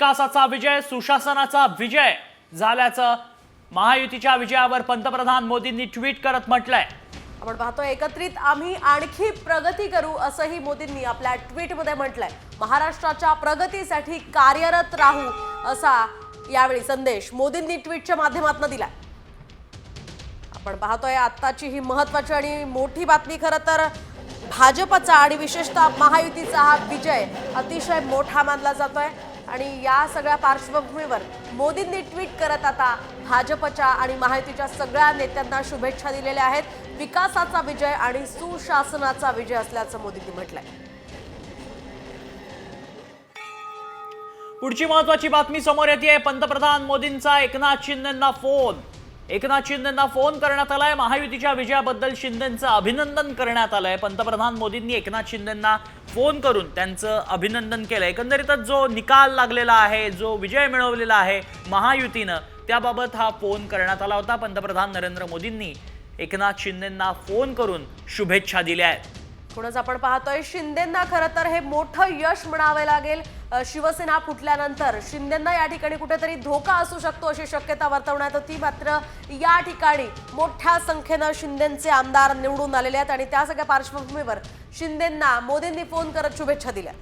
विकासाचा विजय, सुशासनाचा विजय झाल्याचं महायुतीच्या विजयावर पंतप्रधान मोदींनी ट्विट करत म्हटलंय। आपण पाहतोय एकत्रित आम्ही आणखी प्रगती करू असंही मोदींनी आपल्या ट्विटमध्ये म्हटलंय। महाराष्ट्राच्या प्रगतीसाठी कार्यरत राहू असा यावेळी संदेश मोदींनी ट्विटच्या माध्यमातून दिला। आपण पाहतोय आत्ताची ही महत्त्वाची आणि मोठी बातमी, खरं तर भाजपचा आणि विशेषतः महायुतीचा हा विजय अतिशय मोठा मानला जातोय आणि या सगळ्या पार्श्वभूमीवर मोदींनी ट्विट करत आता भाजपच्या आणि महायुतीच्या सगळ्या नेत्यांना शुभेच्छा दिलेल्या आहेत। विकासाचा विजय आणि सुशासनाचा विजय असल्याचं मोदींनी म्हटलंय। पुढची महत्त्वाची बातमी समोर येते। पंतप्रधान मोदींचा एकनाथ शिंदेंना फोन। एकनाथ शिंदेंना फोन करण्यात आलाय। महायुतीच्या विजयाबद्दल शिंदेंचं अभिनंदन करण्यात आलंय। पंतप्रधान मोदींनी एकनाथ शिंदेंना फोन करून त्यांचं अभिनंदन केलंय। एकंदरीतच जो निकाल लागलेला आहे, जो विजय मिळवलेला आहे महायुतीनं, त्याबाबत हा फोन करण्यात आला होता। पंतप्रधान नरेंद्र मोदींनी एकनाथ शिंदेंना फोन करून शुभेच्छा दिल्या आहेत। पुढेच आपण पाहतोय शिंदेंना खरं तर हे मोठं यश म्हणावे लागेल। शिवसेना फुटल्यानंतर शिंदेंना या ठिकाणी कुठेतरी धोका असू शकतो अशी शक्यता वर्तवण्यात होती, मात्र या ठिकाणी मोठ्या संख्येनं शिंदेंचे आमदार निवडून आलेले आहेत आणि त्या सगळ्या पार्श्वभूमीवर शिंदेंना मोदींनी फोन करत शुभेच्छा दिल्या।